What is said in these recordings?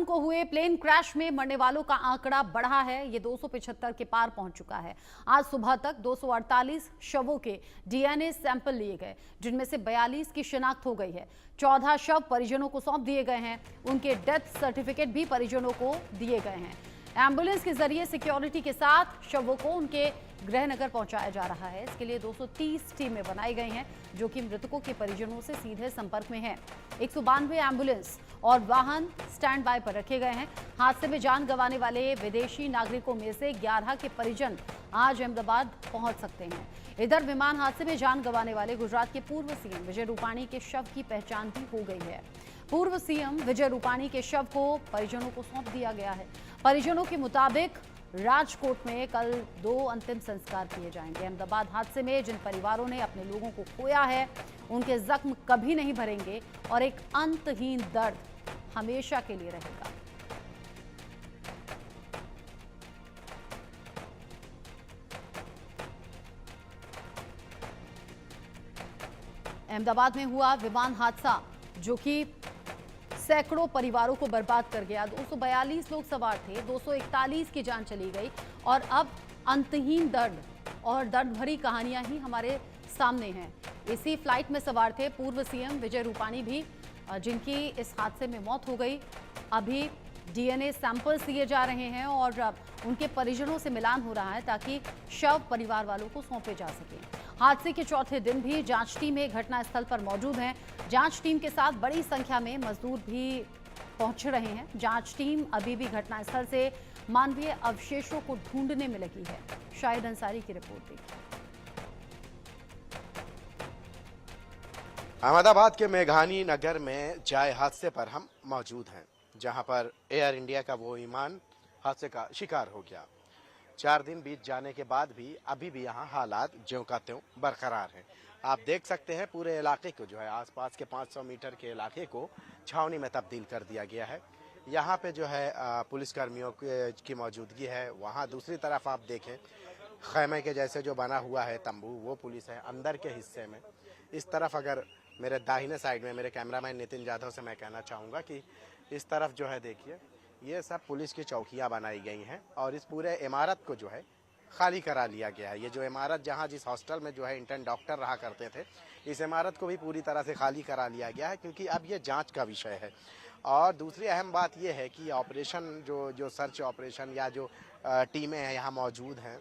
को हुए plane crash में मरने वालों का आंकड़ा बढ़ा है। ये 275 के पार पहुंच चुका है। आज सुबह तक 248 शवों के डीएनए सैंपल लिए गए, जिनमें से 42 की शिनाख्त हो गई है। 14 शव परिजनों को सौंप दिए गए हैं। उनके डेथ सर्टिफिकेट भी परिजनों को दिए गए हैं। एम्बुलेंस के जरिए सिक्योरिटी के साथ शवों को उनके गृहनगर पहुंचाया जा रहा है। इसके लिए 230 टीमें बनाई गई हैं, जो कि मृतकों के परिजनों से सीधे संपर्क में हैं। 192 एम्बुलेंस और वाहन स्टैंड बाय पर रखे गए हैं। हादसे में जान गंवाने वाले विदेशी नागरिकों में से 11 के परिजन आज अहमदाबाद पहुंच सकते हैं। इधर विमान हादसे में जान गंवाने वाले गुजरात के पूर्व सीएम विजय रूपाणी के शव की पहचान भी हो गई है। पूर्व सीएम विजय रूपाणी के शव को परिजनों को सौंप दिया गया है। परिजनों के मुताबिक राजकोट में कल 2 अंतिम संस्कार किए जाएंगे। अहमदाबाद हादसे में जिन परिवारों ने अपने लोगों को खोया है, उनके जख्म कभी नहीं भरेंगे और एक अंतहीन दर्द हमेशा के लिए रहेगा। अहमदाबाद में हुआ विमान हादसा, जो कि सैकड़ों परिवारों को बर्बाद कर गया। 242 लोग सवार थे, 241 की जान चली गई और अब अंतहीन दर्द और दर्द भरी कहानियां ही हमारे सामने हैं। इसी फ्लाइट में सवार थे पूर्व सीएम विजय रूपाणी भी, जिनकी इस हादसे में मौत हो गई। अभी डीएनए सैंपल्स लिए जा रहे हैं और उनके परिजनों से मिलान हो रहा है, ताकि शव परिवार वालों को सौंपे जा सके। हादसे के चौथे दिन भी जांच टीमें घटनास्थल पर मौजूद हैं। जांच टीम के साथ बड़ी संख्या में मजदूर भी पहुंच रहे हैं। जांच टीम अभी भी घटनास्थल से मानवीय अवशेषों को ढूंढने में लगी है। शाहिद अंसारी की रिपोर्ट देखिए। अहमदाबाद के मेघानी नगर में जाए हादसे पर हम मौजूद हैं, जहां पर एयर इंडिया का वो विमान हादसे का शिकार हो गया। 4 दिन बीत जाने के बाद भी अभी भी यहाँ हालात ज्यों का त्यों बरकरार हैं। आप देख सकते हैं पूरे इलाके को जो है, आसपास के 500 मीटर के इलाके को छावनी में तब्दील कर दिया गया है। यहाँ पे जो है पुलिसकर्मियों की मौजूदगी है। वहाँ दूसरी तरफ आप देखें, खैमे के जैसे जो बना हुआ है तंबू, वो पुलिस है अंदर के हिस्से में। इस तरफ अगर मेरे दाहिने साइड में मेरे कैमरामैन नितिन जाधव से मैं कहना चाहूँगा कि इस तरफ जो है देखिए, ये सब पुलिस की चौकियां बनाई गई हैं और इस पूरे इमारत को जो है खाली करा लिया गया है। ये जो इमारत जहां जिस हॉस्टल में जो है इंटर्न डॉक्टर रहा करते थे, इस इमारत को भी पूरी तरह से खाली करा लिया गया है, क्योंकि अब ये जांच का विषय है। और दूसरी अहम बात ये है कि ऑपरेशन जो सर्च ऑपरेशन या जो टीमें हैं यहाँ मौजूद हैं,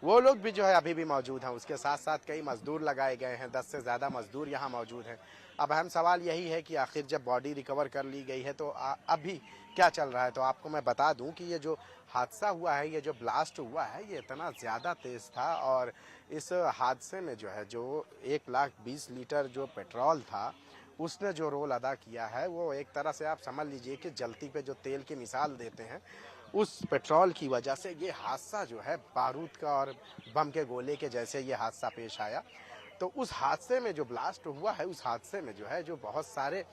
वो लोग भी जो है अभी भी मौजूद हैं। उसके साथ साथ कई मजदूर लगाए गए हैं, 10 से ज़्यादा मजदूर यहाँ मौजूद हैं। अब अहम सवाल यही है कि आखिर जब बॉडी रिकवर कर ली गई है तो अभी क्या चल रहा है। तो आपको मैं बता दूं कि ये जो हादसा हुआ है, ये जो ब्लास्ट हुआ है, ये इतना ज़्यादा तेज़ था और इस हादसे में जो है जो 1,20,000 लीटर जो पेट्रोल था, उसने जो रोल अदा किया है, वो एक तरह से आप समझ लीजिए कि जलती पे जो तेल की मिसाल देते हैं, उस पेट्रोल की वजह से ये हादसा जो है बारूद का और बम के गोले के जैसे ये हादसा पेश आया। तो उस हादसे में जो ब्लास्ट हुआ है, उस हादसे में जो है जो बहुत सारे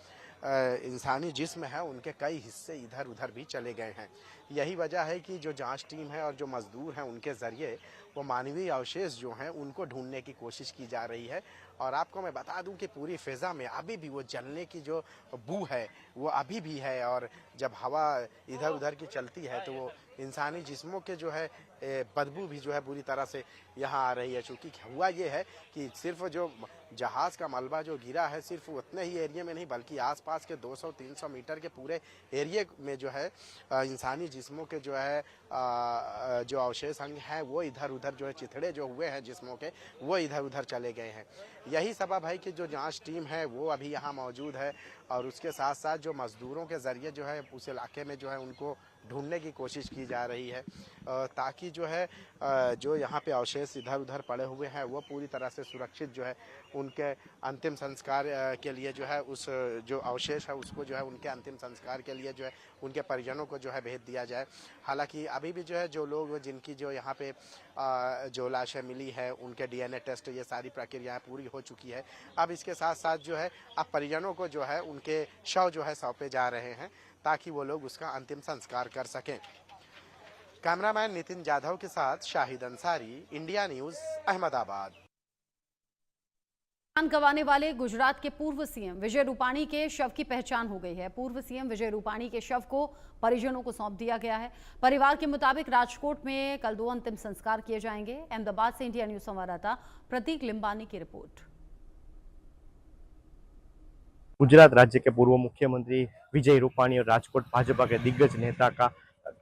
इंसानी जिस्म है, उनके कई हिस्से इधर उधर भी चले गए हैं। यही वजह है कि जो जांच टीम है और जो मजदूर हैं, उनके ज़रिए वो मानवीय अवशेष जो हैं उनको ढूंढने की कोशिश की जा रही है। और आपको मैं बता दूं कि पूरी फ़िज़ा में अभी भी वो जलने की जो बू है वो अभी भी है, और जब हवा इधर उधर की चलती है तो वो इंसानी जिस्मों के जो है बदबू भी जो है बुरी तरह से यहाँ आ रही है। चूँकि हुआ ये है कि सिर्फ जो जहाज़ का मलबा जो गिरा है, सिर्फ उतने ही एरिया में नहीं बल्कि आसपास के 200-300 मीटर के पूरे एरिए में जो है इंसानी जिस्मों के जो है जो अवशेष अंग हैं, वो इधर उधर जो है चिथड़े जो हुए हैं जिस्मों के, वो इधर उधर चले गए हैं। यही सबब है कि जो जांच टीम है वो अभी यहाँ मौजूद है और उसके साथ साथ जो मजदूरों के ज़रिए जो है उस इलाके में जो है उनको ढूंढने की कोशिश की जा रही है, ताकि जो है जो यहाँ पे अवशेष इधर उधर पड़े हुए हैं वो पूरी तरह से सुरक्षित जो है उनके अंतिम संस्कार के लिए जो है उस जो अवशेष है उसको जो है उनके अंतिम संस्कार के लिए जो है उनके परिजनों को जो है भेज दिया जाए। हालांकि अभी भी जो है जो लोग जिनकी जो यहाँ पे जो लाशें मिली है, उनके डीएनए टेस्ट, ये सारी प्रक्रियाएं पूरी हो चुकी है। अब इसके साथ साथ जो है अब परिजनों को जो है उनके शव जो है सौंपे जा रहे हैं, ताकि वो लोग उसका अंतिम संस्कार कर सकें। कैमरामैन नितिन जाधव के साथ शाहिद अंसारी, इंडिया न्यूज़, अहमदाबाद। जान गंवाने वाले गुजरात के पूर्व सीएम विजय रूपाणी के शव की पहचान हो गई है। पूर्व सीएम विजय रूपाणी के शव को परिजनों को सौंप दिया गया है। परिवार के मुताबिक राजकोट में कल 2 अंतिम संस्कार किए जाएंगे। अहमदाबाद से इंडिया न्यूज संवाददाता प्रतीक लिंबानी की रिपोर्ट। गुजरात राज्य के पूर्व मुख्यमंत्री विजय रूपाणी और राजकोट भाजपा के दिग्गज नेता का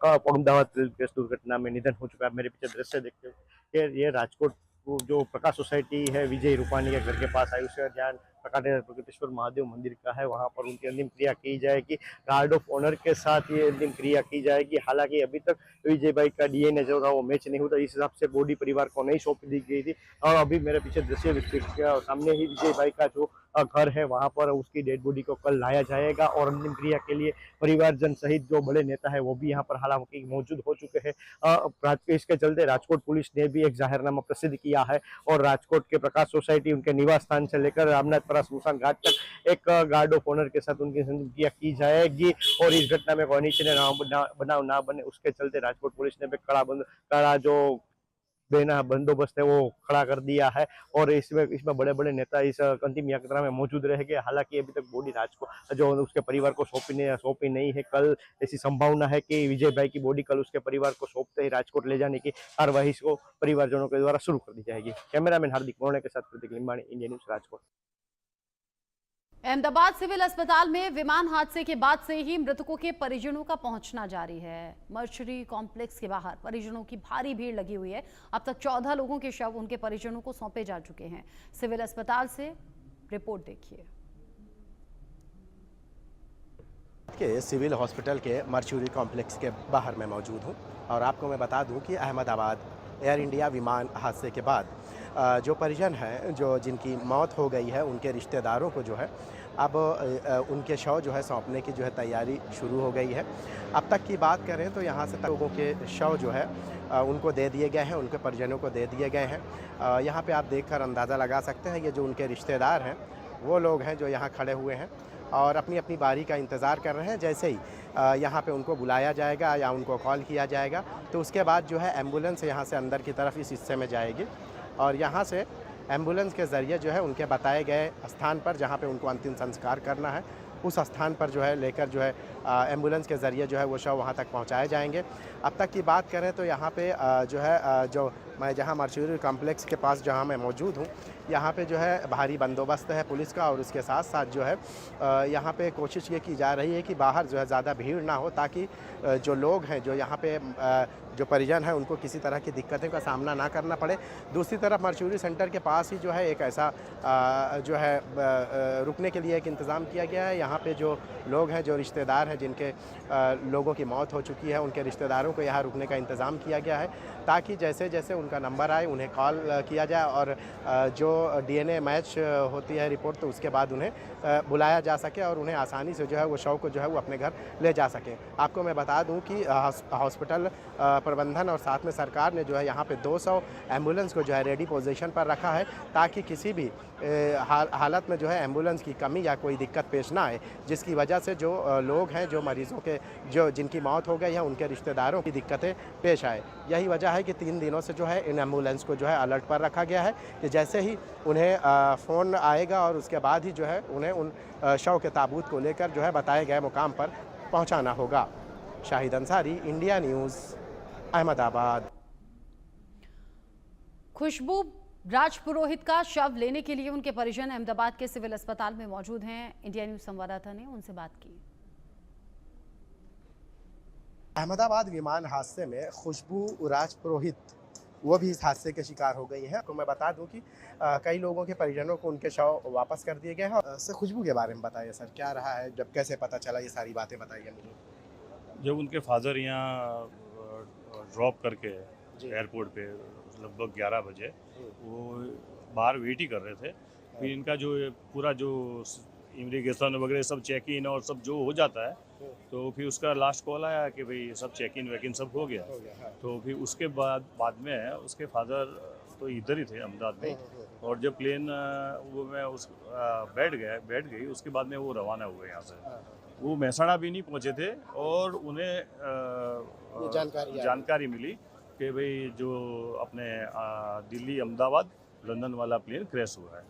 अहमदाबाद रेलवे दुर्घटना में निधन हो चुका है। मेरे पीछे दृश्य देखते हो ये राजकोट जो प्रकाश सोसाइटी है विजय रूपाणी के घर के पास आयुष्य ज्ञान प्रकटेश्वर महादेव मंदिर का है। वहां पर उनकी अंतिम क्रिया की जाएगी। गार्ड ऑफ ऑनर के साथ ये अंतिम क्रिया की जाएगी। हालांकि अभी तक विजय भाई का डीएनए जो था वो मैच नहीं हुआ, इस हिसाब से बॉडी परिवार को नहीं सौंप दी गई थी। और अभी मेरे पीछे दृश्य सामने ही विजय भाई का जो घर है वहां पर उसकी डेड बॉडी को कल लाया जाएगा और अंतिम क्रिया के लिए परिवारजन सहित जो बड़े नेता है वो भी यहाँ पर हालांकि मौजूद हो चुके हैं। इसके चलते राजकोट पुलिस ने भी एक जाहिरनामा प्रसिद्ध किया है और राजकोट के प्रकाश सोसाइटी उनके निवास स्थान से लेकर रामनाथपुरा स्मशान घाट तक एक गार्ड ऑफ ऑनर के साथ उनकी अंतिम क्रिया की जाएगी। और इस घटना में कोई अनिच्छनीय बनाव ना बने उसके चलते राजकोट पुलिस ने कड़ा जो बेना बंदोबस्त है वो खड़ा कर दिया है और इसमें बड़े बड़े नेता इस अंतिम यात्रा में मौजूद रहेंगे। हालांकि अभी तक बॉडी राजकोट जो उसके परिवार को सौंपी नहीं है। कल ऐसी संभावना है कि विजय भाई की बॉडी कल उसके परिवार को सौंपते ही राजकोट ले जाने की कार्यवाही को परिवारजनों के द्वारा शुरू कर दी जाएगी। कैमरामैन हार्दिक मोर्ने के साथ Prateek Limbani, India News, Rajkot. Ahmedabad civil अस्पताल में विमान हादसे के बाद से ही मृतकों के परिजनों का पहुंचना जारी है। मर्चरी कॉम्प्लेक्स के बाहर परिजनों की भारी भीड़ लगी हुई है। अब तक 14 लोगों के शव उनके परिजनों को सौंपे जा चुके हैं। सिविल अस्पताल से रिपोर्ट देखिए। के सिविल हॉस्पिटल के मर्चरी कॉम्प्लेक्स के बाहर मैं मौजूद हूं और आपको मैं बता दूं कि अहमदाबाद एयर इंडिया विमान हादसे के बाद जो परिजन हैं जो जिनकी मौत हो गई है उनके रिश्तेदारों को जो है अब उनके शव जो है सौंपने की जो है तैयारी शुरू हो गई है। अब तक की बात करें तो यहाँ से लोगों के शव जो है उनको दे दिए गए हैं, उनके परिजनों को दे दिए गए हैं। यहाँ पे आप देखकर अंदाज़ा लगा सकते हैं ये जो उनके रिश्तेदार हैं वो लोग हैं जो यहाँ खड़े हुए हैं और अपनी अपनी बारी का इंतज़ार कर रहे हैं। जैसे ही यहाँ पे उनको बुलाया जाएगा या उनको कॉल किया जाएगा तो उसके बाद जो है एम्बुलेंस यहाँ से अंदर की तरफ इस हिस्से में जाएगी और यहाँ से एम्बुलेंस के ज़रिए जो है उनके बताए गए स्थान पर जहाँ पे उनको अंतिम संस्कार करना है उस स्थान पर जो है लेकर जो है एम्बुलेंस के ज़रिए जो है वो शव वहाँ तक पहुँचाए जाएंगे। अब तक की बात करें तो यहाँ पे जो है जो मैं जहाँ मर्चरी कॉम्प्लेक्स के पास जहाँ मैं मौजूद हूँ यहाँ पे जो है भारी बंदोबस्त है पुलिस का और उसके साथ साथ जो है यहाँ पे कोशिश ये की जा रही है कि बाहर जो है ज़्यादा भीड़ ना हो ताकि जो लोग हैं जो यहाँ पे जो परिजन है उनको किसी तरह की दिक्कतों का सामना ना करना पड़े। दूसरी तरफ मर्चरी सेंटर के पास ही जो है एक ऐसा जो है रुकने के लिए एक इंतज़ाम किया गया है। यहाँ पे जो लोग हैं जो रिश्तेदार हैं जिनके लोगों की मौत हो चुकी है उनके रिश्तेदारों को यहाँ रुकने का इंतज़ाम किया गया है ताकि जैसे जैसे उनका नंबर आए उन्हें कॉल किया जाए और जो डीएनए मैच होती है रिपोर्ट तो उसके बाद उन्हें बुलाया जा सके और उन्हें आसानी से जो है वो शव को जो है वो अपने घर ले जा सकें। आपको मैं बता दूं कि हॉस्पिटल प्रबंधन और साथ में सरकार ने जो है यहाँ पे 200 एम्बुलेंस को जो है रेडी पोजीशन पर रखा है ताकि किसी भी हालत में जो है एम्बुलेंस की कमी या कोई दिक्कत पेश ना आए जिसकी वजह से जो लोग हैं जो मरीज़ों के जो जिनकी मौत हो गई है उनके रिश्तेदारों की दिक्कतें पेश आए। यही वजह है कि 3 दिनों से जो है इन एम्बुलेंस को जो है अलर्ट पर रखा गया है कि जैसे ही उन्हें फ़ोन आएगा और उसके बाद ही जो है उन्हें उन शव के ताबूत को लेकर जो है बताए गए मुकाम पर पहुँचाना होगा। Shahid Ansari, India News, Ahmedabad. खुशबू राजपुरोहित का शव लेने के लिए उनके परिजन अहमदाबाद के सिविल अस्पताल में मौजूद हैं। इंडिया न्यूज संवाददाता ने उनसे बात की। अहमदाबाद विमान हादसे में खुशबू राजपुरोहित वो भी इस हादसे के शिकार हो गई हैं। तो मैं बता दूं कि कई लोगों के परिजनों को उनके शव वापस कर दिए गए हैं। सर खुशबू के बारे में बताइए सर, क्या रहा है, जब कैसे पता चला, ये सारी बातें बताइए मुझे। जब उनके फादर यहाँ ड्रॉप करके एयरपोर्ट पे लगभग 11 बजे वो बाहर वेट ही कर रहे थे, फिर इनका जो पूरा जो इमिग्रेशन वगैरह सब चेक इन और सब जो हो जाता है तो फिर उसका लास्ट कॉल आया कि भाई सब चेक इन वेक इन सब हो गया। तो फिर उसके बाद में उसके फादर तो इधर ही थे अहमदाबाद में और जब प्लेन वो में उस बैठ गई उसके बाद में वो रवाना हुए यहाँ से। वो महसाणा भी नहीं पहुँचे थे और उन्हें जानकारी मिली कि भाई जो अपने दिल्ली अहमदाबाद लंदन वाला प्लेन क्रैश हुआ है।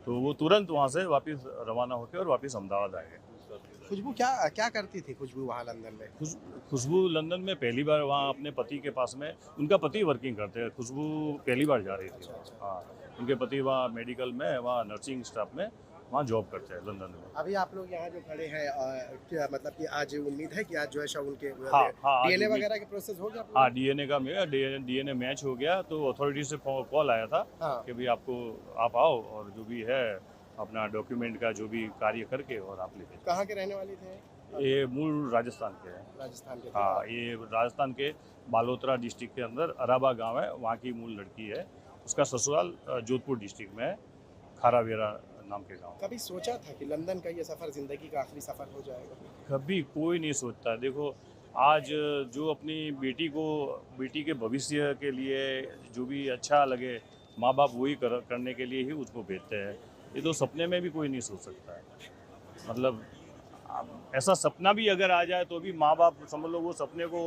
तो वो तुरंत वहाँ से वापस रवाना होकर और वापस अहमदाबाद आ गए। खुशबू क्या क्या करती थी खुशबू वहाँ लंदन में? खुशबू लंदन में पहली बार वहाँ अपने पति के पास में, उनका पति वर्किंग करते हैं, खुशबू पहली बार जा रही थी। हाँ, उनके पति वहाँ मेडिकल में, वहाँ नर्सिंग स्टाफ में वहाँ जॉब करते हैं लंदन में। अभी आप लोग यहाँ जो खड़े हैं क्या मतलब कि आज उम्मीद है कि आज जो है शव उनके हाँ, हाँ, डीएनए वगैरह के प्रोसेस हो गया? हाँ, डीएनए मैच हो गया, तो अथॉरिटी से कॉल आया था हाँ। कि भाई आप आओ और जो भी है अपना डॉक्यूमेंट का जो भी कार्य करके और आप लेके। कहाँ के रहने वाले थे? ये मूल राजस्थान के हैं। राजस्थान के थे। हाँ, ये राजस्थान के बालोतरा डिस्ट्रिक्ट के अंदर अराबा गांव है, वहाँ की मूल लड़की है। उसका ससुराल जोधपुर डिस्ट्रिक्ट में है, खारावेरा नाम के गांव। कभी सोचा था कि लंदन का ये सफ़र ज़िंदगी का आखिरी सफ़र हो जाएगा? कभी कोई नहीं सोचता। देखो, आज जो अपनी बेटी के भविष्य के लिए जो भी अच्छा लगे, माँ बाप वही करने के लिए ही उसको भेजते हैं। ये तो सपने में भी कोई नहीं सोच सकता है। मतलब ऐसा सपना भी अगर आ जाए तो भी माँ बाप समझ लो वो सपने को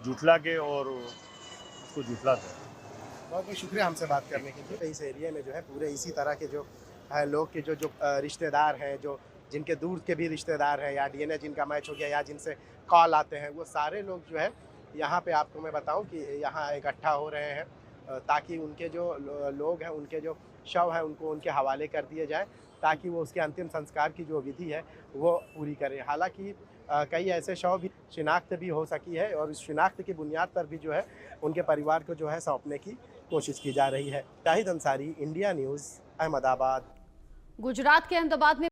झुठला के और उसको झुठलाते हैं। बहुत बहुत शुक्रिया हमसे बात करने के लिए। इस एरिया में जो है पूरे इसी तरह के जो लोग के जो रिश्तेदार हैं, जो जिनके दूर के भी रिश्तेदार हैं, या डीएनए जिनका मैच हो गया, या जिनसे कॉल आते हैं, वो सारे लोग जो है यहाँ पे आपको मैं बताऊँ कि यहाँ इकट्ठा हो रहे हैं ताकि उनके जो लोग हैं, उनके जो शव हैं, उनको उनके हवाले कर दिए जाए ताकि वो उसके अंतिम संस्कार की जो विधि है वो पूरी करें। हालांकि कई ऐसे शव भी शिनाख्त भी हो सकी है और इस शिनाख्त की बुनियाद पर भी जो है उनके परिवार को जो है सौंपने की कोशिश की जा रही है। Shahid Ansari, India News, Ahmedabad. गुजरात के अहमदाबाद में